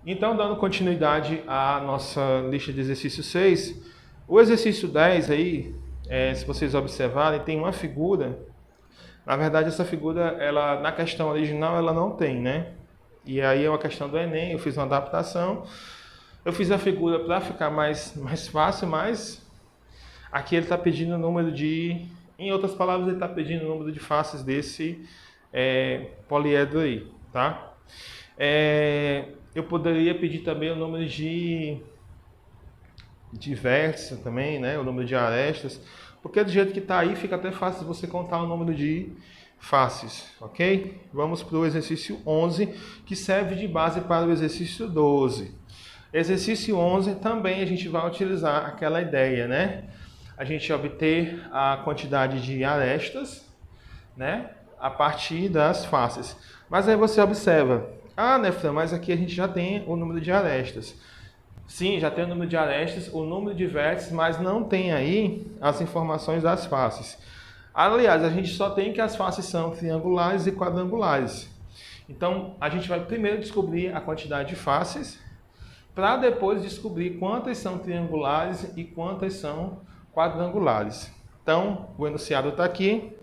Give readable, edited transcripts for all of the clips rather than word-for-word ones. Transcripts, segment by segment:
Então, dando continuidade à nossa lista de exercício 6, o exercício 10 aí, se vocês observarem, tem uma figura. Na verdade, essa figura, ela, na questão original, ela não tem, né? E aí é uma questão do Enem, eu fiz uma adaptação. Eu fiz a figura para ficar mais fácil, mas aqui ele está pedindo o número de... Em outras palavras, ele está pedindo o número de faces desse poliedro aí, tá? Eu poderia pedir também o número de vértices também, né? O número de arestas, porque do jeito que está aí fica até fácil você contar o número de faces, ok? Vamos para o exercício 11, que serve de base para o exercício 12. Exercício 11 também a gente vai utilizar aquela ideia, né? A gente obter a quantidade de arestas, né? A partir das faces. Mas aí você observa, Nefran, mas aqui a gente já tem o número de arestas. Sim, já tem o número de arestas, o número de vértices, mas não tem aí as informações das faces. Aliás, a gente só tem que as faces são triangulares e quadrangulares. Então, a gente vai primeiro descobrir a quantidade de faces, para depois descobrir quantas são triangulares e quantas são quadrangulares. Então, o enunciado está aqui.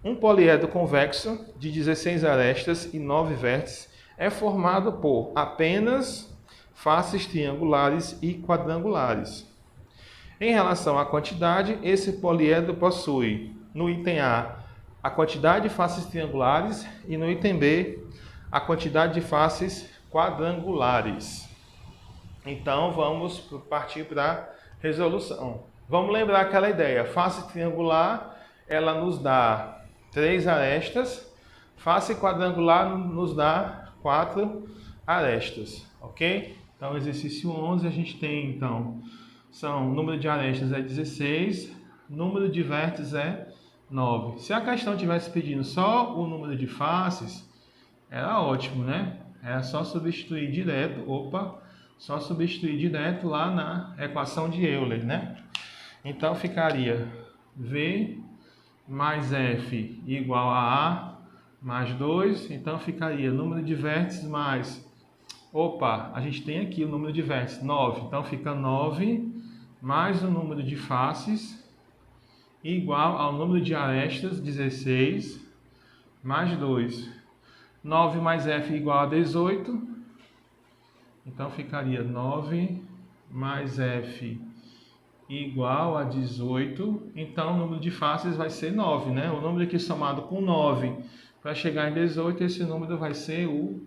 Um poliedro convexo de 16 arestas e 9 vértices é formado por apenas faces triangulares e quadrangulares. Em relação à quantidade, esse poliedro possui, no item A quantidade de faces triangulares e no item B, a quantidade de faces quadrangulares. Então, vamos partir para a resolução. Vamos lembrar aquela ideia. Face triangular, ela nos dá 3 arestas. Face quadrangular nos dá 4 arestas, ok? Então, exercício 11, a gente tem, então, o número de arestas é 16, número de vértices é 9. Se a questão tivesse pedindo só o número de faces, era ótimo, né? Era só substituir direto, só substituir direto lá na equação de Euler, né? Então ficaria V mais F igual a A mais 2. Então ficaria número de vértices mais... a gente tem aqui o número de vértices, 9. Então fica 9 mais o número de faces igual ao número de arestas, 16, mais 2. 9 mais F igual a 18. Então ficaria 9 mais F igual a 18. Então o número de faces vai ser 9, né? O número aqui somado com 9 para chegar em 18, esse número vai ser o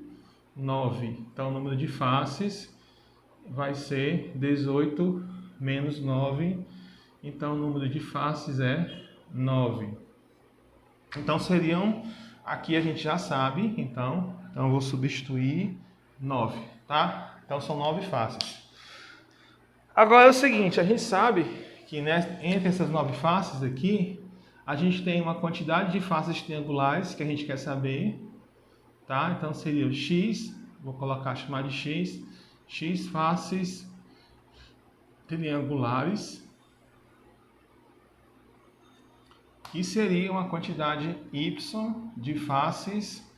9. Então o número de faces vai ser 18 menos 9. Então o número de faces é 9. Então seriam, aqui a gente já sabe, então eu vou substituir 9, tá? Então são 9 faces. Agora é o seguinte, a gente sabe que, né, entre essas 9 faces aqui, a gente tem uma quantidade de faces triangulares que a gente quer saber, tá? Então seria o x, vou chamar de x faces triangulares, que seria uma quantidade y de faces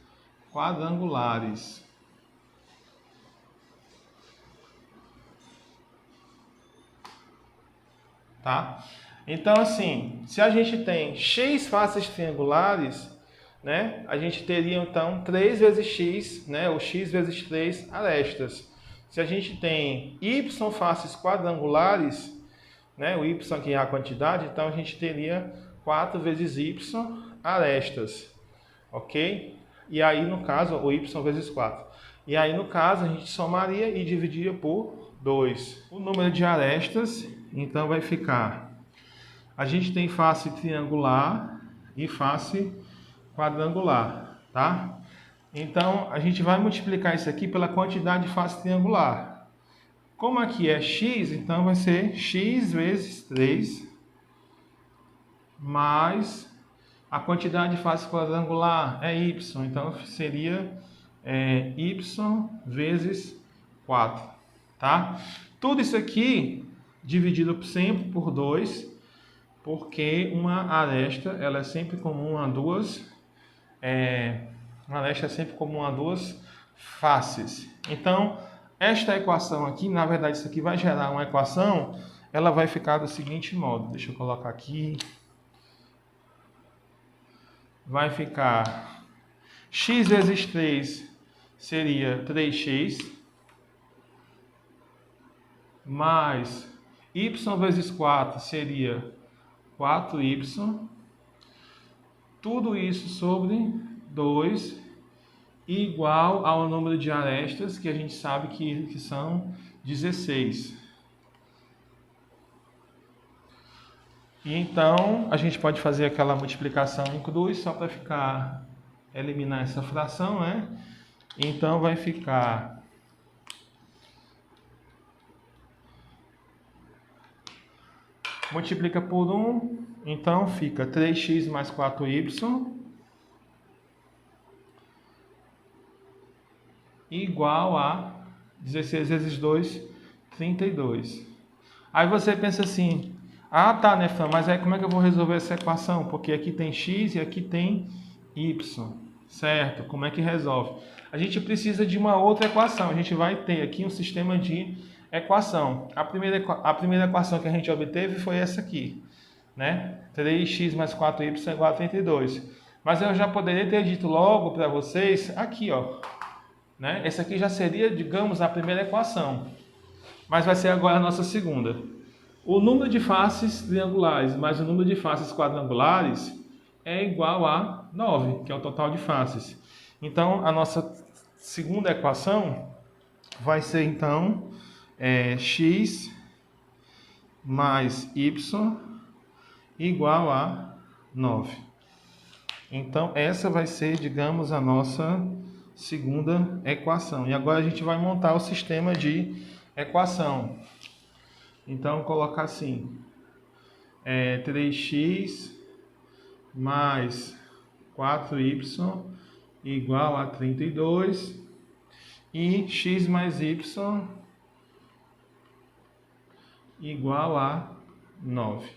quadrangulares. Tá? Então, assim, se a gente tem x faces triangulares, né, a gente teria, então, 3 vezes x, né, ou x vezes 3 arestas. Se a gente tem y faces quadrangulares, né, o y aqui é a quantidade, então a gente teria 4 vezes y arestas, ok? E aí, no caso, o y vezes 4. E aí, no caso, a gente somaria e dividiria por 2. O número de arestas, então, vai ficar... A gente tem face triangular e face quadrangular, tá? Então, a gente vai multiplicar isso aqui pela quantidade de face triangular. Como aqui é x, então vai ser x vezes 3 mais a quantidade de face quadrangular é y, então seria y vezes 4, tá? Tudo isso aqui dividido sempre por 2, porque uma aresta ela é sempre comum a duas, uma aresta é sempre comum a duas faces. Então, Esta equação aqui, na verdade, isso aqui vai gerar uma equação, ela vai ficar do seguinte modo. Deixa eu colocar aqui. Vai ficar x vezes 3 seria 3x, mais y vezes 4 seria 4y, tudo isso sobre 2 igual ao número de arestas, que a gente sabe que são 16. E então, a gente pode fazer aquela multiplicação em cruz, só para eliminar essa fração, né? Então, vai ficar multiplica por 1, então fica 3x mais 4y igual a 16 vezes 2, 32. Aí você pensa assim, ah tá, Nefran, mas aí como é que eu vou resolver essa equação? Porque aqui tem x e aqui tem y, certo? Como é que resolve? A gente precisa de uma outra equação, a gente vai ter aqui um sistema de equação. A primeira equação que a gente obteve foi essa aqui, né? 3x mais 4y é igual a 32. Mas eu já poderia ter dito logo para vocês aqui, ó, né? Essa aqui já seria, digamos, a primeira equação. Mas vai ser agora a nossa segunda. O número de faces triangulares mais o número de faces quadrangulares é igual a 9, que é o total de faces. Então, a nossa segunda equação vai ser, então, x mais y igual a 9. Então, essa vai ser, digamos, a nossa segunda equação. E agora a gente vai montar o sistema de equação. Então, colocar assim, 3x mais 4y igual a 32 e x mais y igual a 9.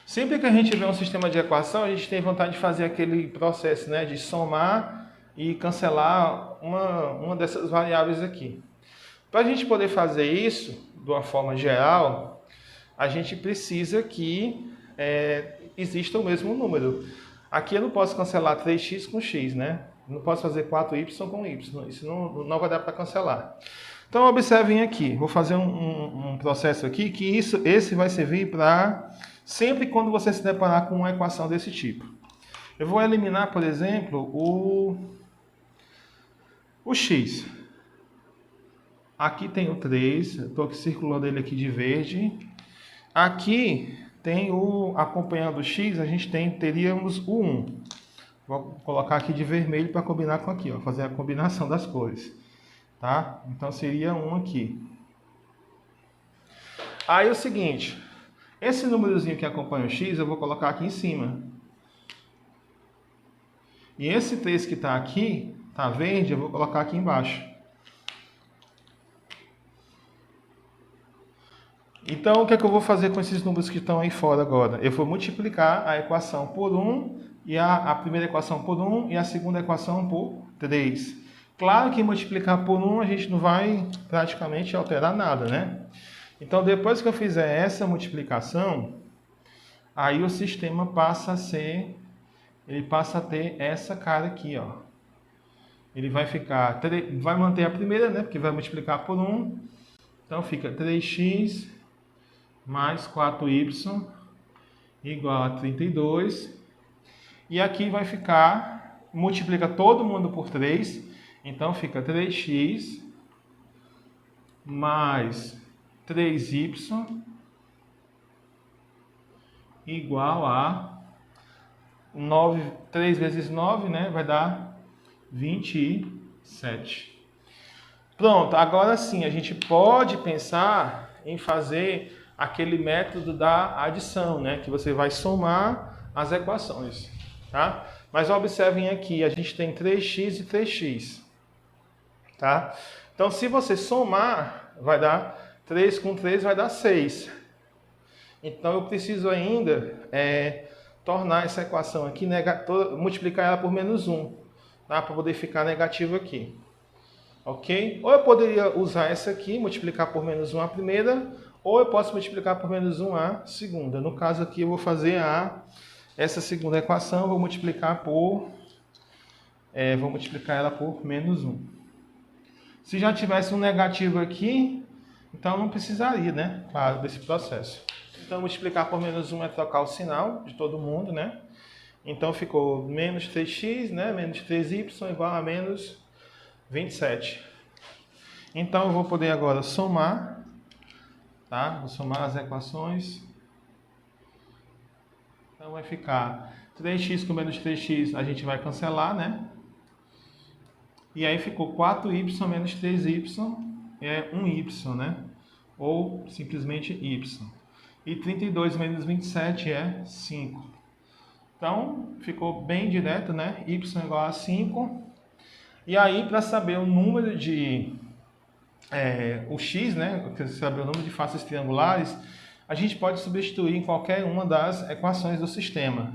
Sempre que a gente vê um sistema de equação, a gente tem vontade de fazer aquele processo, né, de somar e cancelar uma dessas variáveis aqui. Para a gente poder fazer isso de uma forma geral, a gente precisa que exista o mesmo número. Aqui eu não posso cancelar 3x com x, né? Não posso fazer 4y com y. Isso não vai dar para cancelar. Então, observem aqui. Vou fazer um processo aqui que esse vai servir para sempre quando você se deparar com uma equação desse tipo. Eu vou eliminar, por exemplo, o x. Aqui tem o 3, estou circulando ele aqui de verde. Aqui tem acompanhando o x, a gente teríamos o 1. Vou colocar aqui de vermelho para combinar com aqui, ó, fazer a combinação das cores. Tá? Então seria 1 aqui. Aí é o seguinte, esse númerozinho que acompanha o x, eu vou colocar aqui em cima. E esse 3 que está aqui, está verde, eu vou colocar aqui embaixo. Então, o que é que eu vou fazer com esses números que estão aí fora agora? Eu vou multiplicar a equação por 1, e a primeira equação por 1, e a segunda equação por 3. Claro que multiplicar por 1, a gente não vai praticamente alterar nada, né? Então, depois que eu fizer essa multiplicação, aí o sistema passa a ter essa cara aqui, ó. Ele vai vai manter a primeira, né? Porque vai multiplicar por 1. Então, fica 3x mais 4y igual a 32. E aqui vai ficar, multiplica todo mundo por 3. Então, fica 3x mais 3y igual a 9, 3 vezes 9, né? Vai dar 27. Pronto, agora sim, a gente pode pensar em fazer aquele método da adição, né? Que você vai somar as equações, tá? Mas observem aqui, a gente tem 3x e 3x, tá? Então, se você somar, vai dar 3 com 3 vai dar 6. Então, eu preciso ainda tornar essa equação aqui, multiplicar ela por menos 1, tá? Para poder ficar negativo aqui. ok? Ou eu poderia usar essa aqui, multiplicar por menos 1 a primeira, ou eu posso multiplicar por menos 1 a segunda. No caso aqui eu vou fazer essa segunda equação, vou multiplicar ela por menos 1. Se já tivesse um negativo aqui, então não precisaria, né? Claro, desse processo. Então multiplicar por menos 1 é trocar o sinal de todo mundo, né? Então ficou menos 3x, né? Menos 3y igual a menos 27. Então eu vou poder agora somar, tá? Vou somar as equações. Então vai ficar 3x com menos 3x, a gente vai cancelar, né? E aí ficou 4y menos 3y é 1y, né? Ou simplesmente y. E 32 menos 27 é 5. Então, ficou bem direto, né? Y igual a 5. E aí, para saber o número de... o x, né? Para saber o número de faces triangulares, a gente pode substituir em qualquer uma das equações do sistema.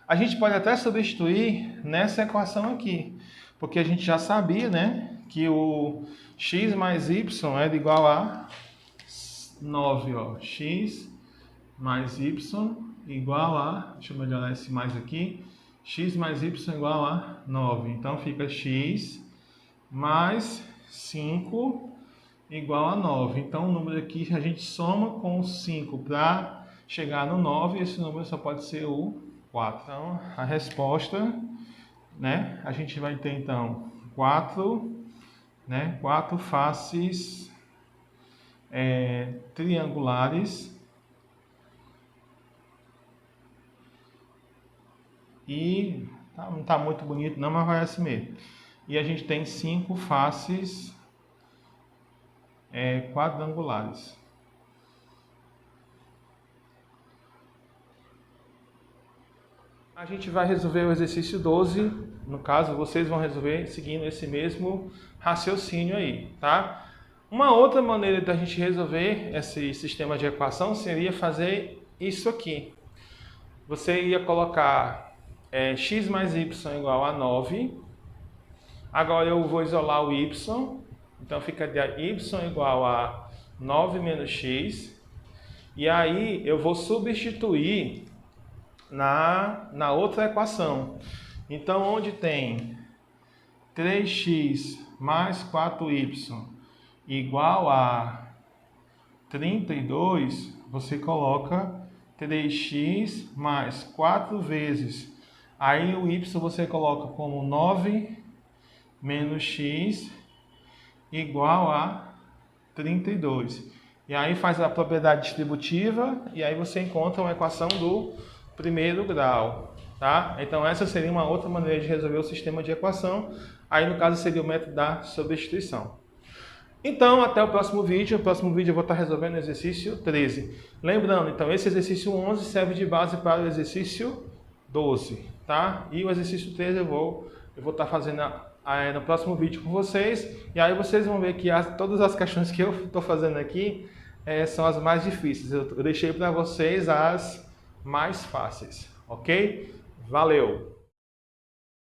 A gente pode até substituir nessa equação aqui, porque a gente já sabia, né? Que o x mais y é igual a 9, ó. X mais y igual a, deixa eu melhorar esse mais aqui, x mais y igual a 9. Então fica x mais 5 igual a 9. Então o número aqui a gente soma com 5 para chegar no 9, e esse número só pode ser o 4. Então a resposta, né, a gente vai ter então 4 faces triangulares. E não está muito bonito não, mas vai assim mesmo. E a gente tem 5 faces quadrangulares. A gente vai resolver o exercício 12. No caso, vocês vão resolver seguindo esse mesmo raciocínio aí, tá? Uma outra maneira da gente resolver esse sistema de equação seria fazer isso aqui. Você ia colocar x mais y igual a 9. Agora eu vou isolar o y. Então fica de y igual a 9 menos x. E aí eu vou substituir na outra equação. Então onde tem 3x mais 4y igual a 32, você coloca 3x mais 4 vezes. Aí o y você coloca como 9 menos x igual a 32. E aí faz a propriedade distributiva e aí você encontra uma equação do primeiro grau, tá? Então essa seria uma outra maneira de resolver o sistema de equação. Aí no caso seria o método da substituição. Então, até o próximo vídeo. No próximo vídeo eu vou estar resolvendo o exercício 13. Lembrando, então, esse exercício 11 serve de base para o exercício 12, tá? E o exercício 13 eu vou estar fazendo no próximo vídeo com vocês. E aí vocês vão ver que todas as questões que eu estou fazendo aqui são as mais difíceis. Eu deixei para vocês as mais fáceis, ok? Valeu!